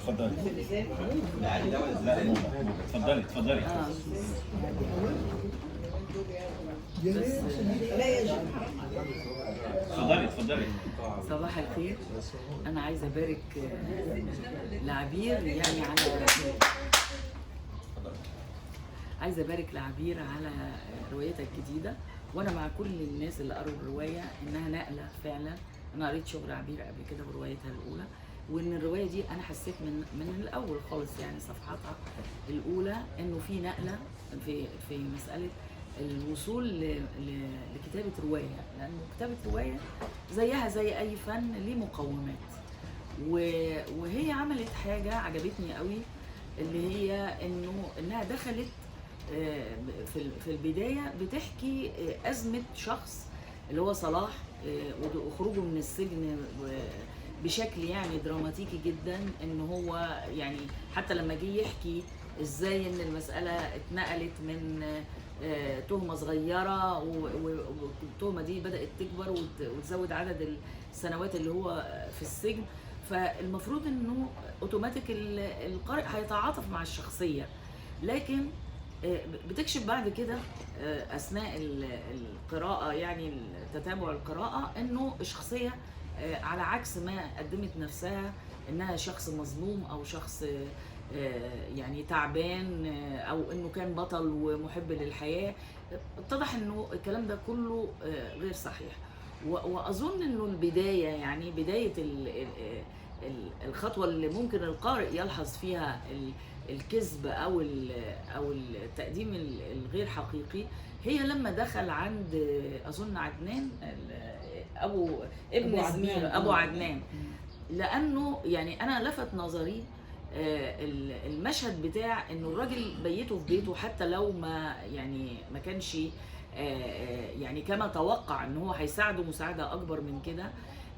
اتفضلي. لا لا، اتفضلي اتفضلي. اتفضلي اتفضلي. صباح الخير. أنا عايزة أبارك لعبير يعني على عايزة أبارك لعبير على روايتها الجديدة، وأنا مع كل الناس اللي قروا الرواية إنها نقلة فعلا. أنا قريت شغل عبير قبل كده بروايتها الأولى، وإن الرواية دي أنا حسيت من الأول خالص يعني صفحاتها الأولى إنه في نقلة في مسألة الوصول لكتابة رواية، لأن كتابة رواية زيها زي أي فن ليه مقومات، وهي عملت حاجة عجبتني قوي، اللي هي إنها دخلت في البداية بتحكي أزمة شخص اللي هو صلاح وخروجه من السجن بشكل يعني دراماتيكي جدا. ان هو يعني حتى لما جه يحكي ازاي ان المسألة اتنقلت من تهمة صغيرة والتهمة دي بدأت تكبر وتزود عدد السنوات اللي هو في السجن، فالمفروض انه اوتوماتيك القارئ هيتعاطف مع الشخصية، لكن بتكشف بعد كده اثناء القراءة يعني تتابع القراءة انه الشخصية على عكس ما قدمت نفسها انها شخص مظلوم او شخص يعني تعبان او انه كان بطل ومحب للحياة، اتضح انه الكلام ده كله غير صحيح. واظن انه البداية يعني بداية الخطوة اللي ممكن القارئ يلحظ فيها الكذب او التقديم الغير حقيقي هي لما دخل عند اظن عدنان ابن زميله ابو عدنان، لانه يعني انا لفت نظري المشهد بتاع انه الراجل بيته في بيته حتى لو ما كانش يعني كما توقع ان هو هيساعده مساعده اكبر من كده،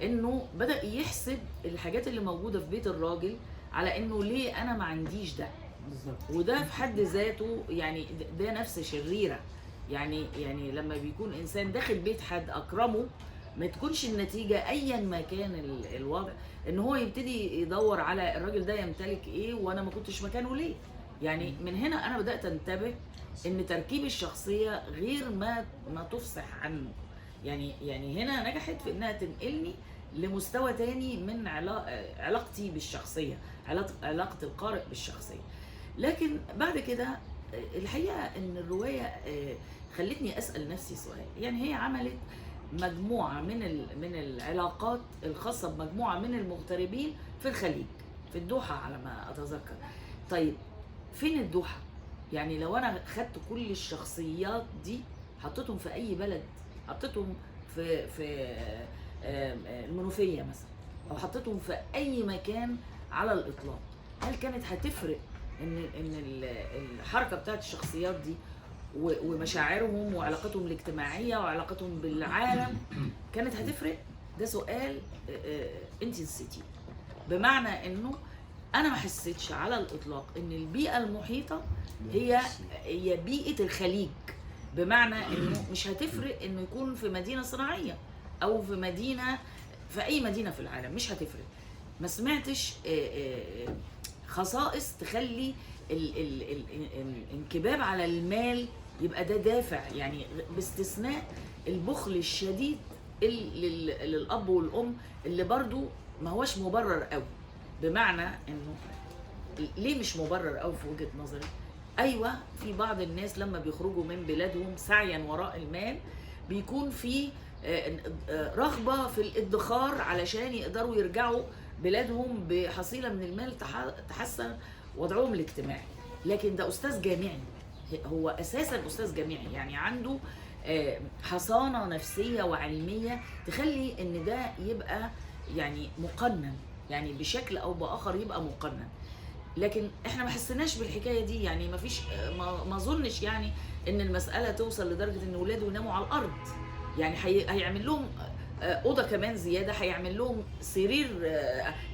انه بدأ يحسب الحاجات اللي موجوده في بيت الراجل على انه ليه انا ما عنديش ده بالظبط، وده في حد ذاته يعني ده نفس شريره. يعني لما بيكون انسان داخل بيت حد اكرمه، ما تكونش النتيجه ايا ما كان الوضع ان هو يبتدي يدور على الراجل ده يمتلك ايه وانا ما كنتش مكانه ليه. يعني من هنا انا بدات انتبه ان تركيب الشخصيه غير ما تفصح عنه. يعني هنا نجحت في انها تنقلني لمستوى تاني من علاقتي بالشخصيه، علاقه القارئ بالشخصيه. لكن بعد كده الحقيقه ان الروايه خلتني اسال نفسي سؤال. يعني هي عملت مجموعه من العلاقات الخاصه بمجموعه من المغتربين في الخليج، في الدوحه على ما اتذكر. طيب فين الدوحه؟ يعني لو انا خدت كل الشخصيات دي حطيتهم في اي بلد، حطيتهم في المنوفيه مثلا، او حطيتهم في اي مكان على الاطلاق، هل كانت هتفرق ان الحركه بتاعت الشخصيات دي ومشاعرهم وعلاقتهم الاجتماعيه وعلاقتهم بالعالم كانت هتفرق؟ ده سؤال انت نسيتيه. بمعنى انه انا ما حسيتش على الاطلاق ان البيئه المحيطه هي بيئه الخليج، بمعنى انه مش هتفرق انه يكون في مدينه صناعيه او في اي مدينه في العالم، مش هتفرق. ما سمعتش خصائص تخلي الانكباب على المال يبقى ده دافع، يعني باستثناء البخل الشديد للاب والام اللي برضو ما هوش مبرر قوي. بمعنى انه ليه مش مبرر قوي في وجهة نظري؟ ايوه في بعض الناس لما بيخرجوا من بلادهم سعيا وراء المال بيكون في رغبة في الادخار علشان يقدروا يرجعوا بلادهم بحصيلة من المال تحسن وضعهم الاجتماعي. لكن ده استاذ جامعي، هو اساسا استاذ جامعي، يعني عنده حصانة نفسية وعلمية تخلي ان ده يبقى يعني مقنن، يعني بشكل او باخر يبقى مقنن. لكن احنا ما حسناش بالحكايه دي، يعني ما فيش ما اظنش يعني ان المساله توصل لدرجه ان ولاده يناموا على الارض. يعني هيعمل لهم اوضه كمان زياده، هيعمل لهم سرير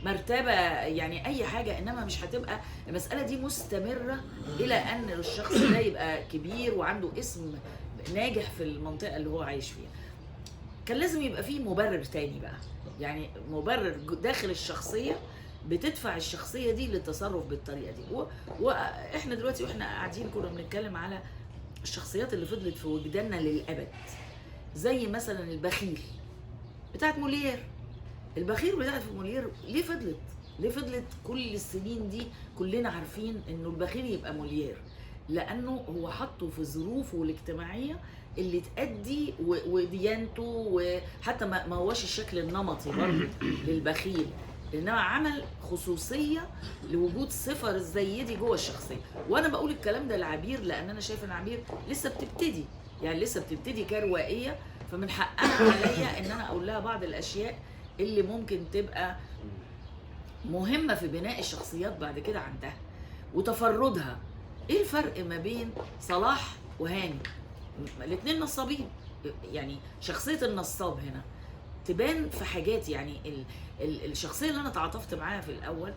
مرتبه، يعني اي حاجه، انما مش هتبقى المساله دي مستمره الى ان الشخص ده يبقى كبير وعنده اسم ناجح في المنطقه اللي هو عايش فيها. كان لازم يبقى فيه مبرر تاني بقى، يعني مبرر داخل الشخصيه بتدفع الشخصيه دي للتصرف بالطريقه دي. واحنا دلوقتي واحنا قاعدين كنا بنتكلم على الشخصيات اللي فضلت في وجداننا للابد، زي مثلا البخيل بتاعت موليير. البخيل بتاعت موليير ليه فضلت؟ ليه فضلت كل السنين دي كلنا عارفين انه البخيل يبقى موليير؟ لانه هو حطه في ظروفه الاجتماعيه اللي تأدي وديانته، وحتى ما هوش الشكل النمطي برضه للبخيل، انما عمل خصوصيه لوجود صفه زي دي جوه الشخصيه. وانا بقول الكلام ده لعبير لان انا شايفه ان عبير لسه بتبتدي، يعني لسه بتبتدي كروائيه، فمن حقها عليا ان انا اقول لها بعض الاشياء اللي ممكن تبقى مهمه في بناء الشخصيات بعد كده عندها وتفردها. ايه الفرق ما بين صلاح وهاني؟ الاثنين نصابين، يعني شخصيه النصاب هنا تبان في حاجات، يعني الشخصيه اللي انا تعاطفت معاها في الاول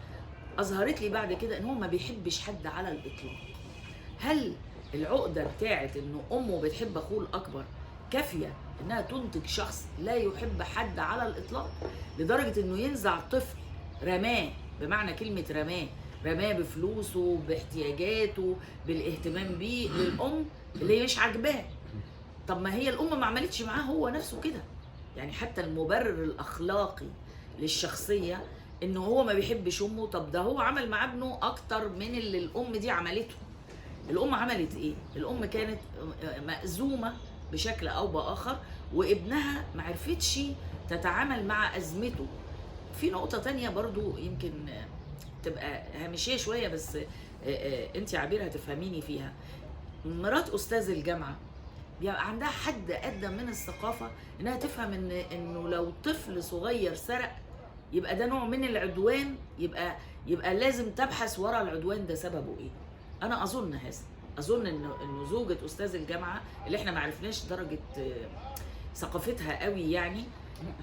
اظهرت لي بعد كده ان هو ما بيحبش حد على الاطلاق. هل العقده بتاعت انه امه بتحب اخوه الاكبر كافيه انها تنتج شخص لا يحب حد على الاطلاق، لدرجه انه ينزع طفل رماه، بمعنى كلمه رماه بفلوسه، باحتياجاته، بالاهتمام بيه، للام اللي مش عاجباه؟ طب ما هي الام ما عملتش معاه هو نفسه كده. يعني حتى المبرر الاخلاقي للشخصيه انه هو ما بيحبش امه، طب ده هو عمل مع ابنه اكتر من اللي الام دي عملته. الام عملت ايه؟ الام كانت مأزومه بشكل او باخر، وابنها ما عرفتش تتعامل مع ازمته. في نقطه تانية برضو يمكن تبقى هامشيه شويه، بس انت عبير هتفهميني فيها. مرات استاذ الجامعه بيبقى عندها حد ادنى من الثقافه انها تفهم انه لو طفل صغير سرق يبقى ده نوع من العدوان، يبقى لازم تبحث ورا العدوان ده سببه ايه. انا اظن هذا، اظن انه زوجة استاذ الجامعه اللي احنا ما عرفناش درجه ثقافتها قوي، يعني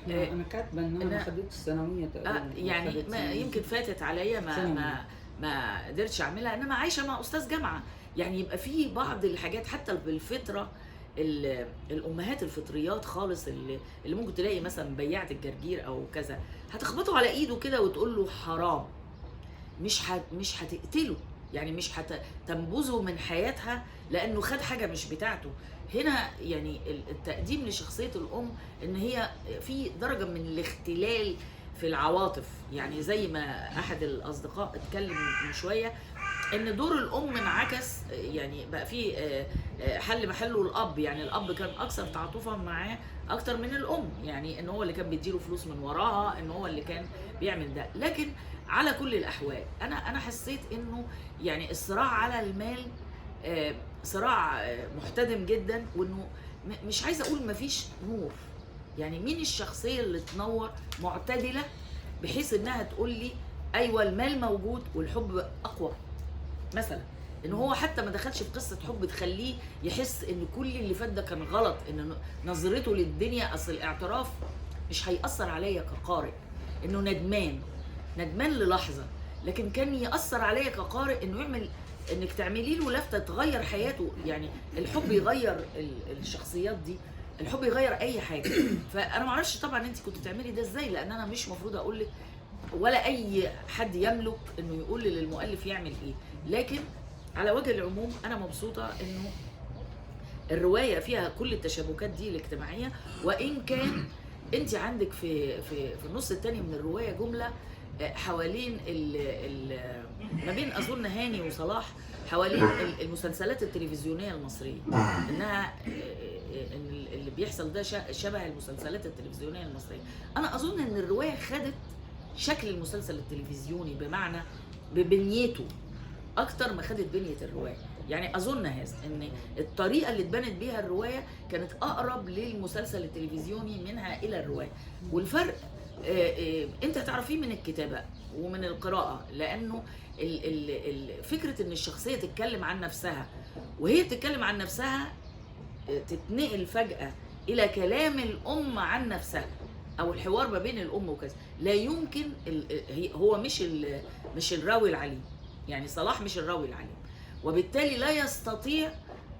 انا كاتبه انها ما خدتش ثانويه تقريبا، يعني ما يمكن فاتت عليا ما قدرتش اعملها، انما عايشه مع استاذ جامعه. يعني يبقى في بعض الحاجات حتى بالفطره، الامهات الفطريات خالص اللي ممكن تلاقي مثلا بياعه الجرجير او كذا هتخبطه على ايده كده وتقول له حرام، مش هتقتله، يعني مش هتنبذه من حياتها لانه خد حاجه مش بتاعته. هنا يعني التقديم لشخصيه الام ان هي في درجه من الاختلال في العواطف. يعني زي ما احد الاصدقاء اتكلم من شويه ان دور الام انعكس، يعني بقى في حل محله الاب. يعني الاب كان اكثر تعاطفا معاه اكتر من الام، يعني ان هو اللي كان بيديله فلوس من وراها، ان هو اللي كان بيعمل ده. لكن على كل الاحوال انا حسيت انه يعني الصراع على المال صراع محتدم جدا، وانه مش عايزه اقول مفيش نور. يعني مين الشخصيه اللي تنور معتدله بحيث انها تقول لي ايوه المال موجود والحب اقوى مثلا، ان هو حتى ما دخلش في قصه حب تخليه يحس ان كل اللي فات ده كان غلط، ان نظرته للدنيا. اصل الاعتراف مش هيأثر عليا كقارئ انه ندمان للحظه، لكن كان يأثر عليا كقارئ انه يعمل، انك تعملي له لفته تغير حياته. يعني الحب يغير الشخصيات دي، الحب يغير اي حاجه. فانا ما اعرفش طبعا انت كنت تعملي ده ازاي، لان انا مش مفروض اقول لك ولا اي حد يملك انه يقول للمؤلف يعمل ايه. لكن على وجه العموم انا مبسوطه انه الروايه فيها كل التشابكات دي الاجتماعيه، وان كان انت عندك في النص الثاني من الروايه جمله حوالين ما بين اظن هاني وصلاح، حوالين المسلسلات التلفزيونيه المصريه، انها ان اللي بيحصل ده شبه المسلسلات التلفزيونيه المصريه. انا اظن ان الروايه خدت شكل المسلسل التلفزيوني، بمعنى ببنيته اكتر ما خدت بنيه الروايه. يعني اظن هذا ان الطريقه اللي اتبنت بيها الروايه كانت اقرب للمسلسل التلفزيوني منها الى الروايه. والفرق انت هتعرفيه من الكتابه ومن القراءه، لانه فكره ان الشخصيه تتكلم عن نفسها، وهي بتتكلم عن نفسها تتنقل فجاه الى كلام الام عن نفسها، او الحوار ما بين الام وكذا. لا يمكن هو مش الراوي العليم، يعني صلاح مش الراوي العليم، وبالتالي لا يستطيع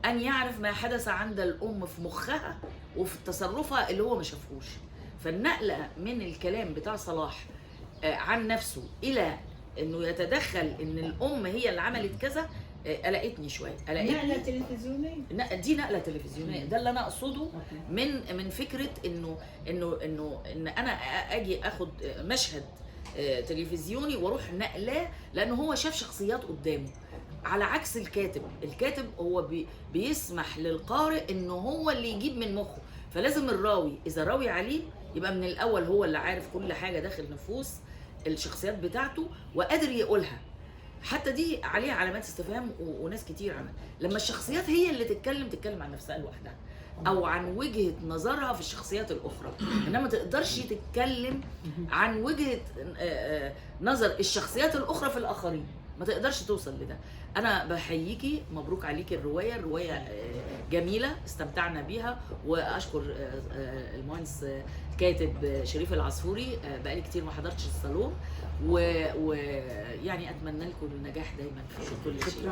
ان يعرف ما حدث عند الام في مخها وفي تصرفها اللي هو ما شافهوش. فالنقله من الكلام بتاع صلاح عن نفسه الى انه يتدخل ان الام هي اللي عملت كذا، قلقتني شويه، نقلة تلفزيونية. دي نقله تلفزيونيه، ده اللي انا اقصده من فكره ان انا اجي اخد مشهد تلفزيوني واروح نقلاه، لانه هو شاف شخصيات قدامه، على عكس الكاتب هو بيسمح للقارئ انه هو اللي يجيب من مخه. فلازم الراوي اذا راوي عليم يبقى من الاول هو اللي عارف كل حاجه داخل نفوس الشخصيات بتاعته وقادر يقولها. حتى دي عليها علامات استفهام وناس كتير عنها. لما الشخصيات هي اللي تتكلم عن نفسها لوحدها او عن وجهه نظرها في الشخصيات الاخرى، انما ما تقدرش تتكلم عن وجهه نظر الشخصيات الاخرى في الاخرين، ما تقدرش توصل لده. انا بحييكي، مبروك عليكي الروايه جميله استمتعنا بيها، واشكر المهندس الكاتب شريف العصفوري. بقالي كتير ما حضرتش الصالون، ويعني اتمنى لكم النجاح دايما في كل شيء. شكرا.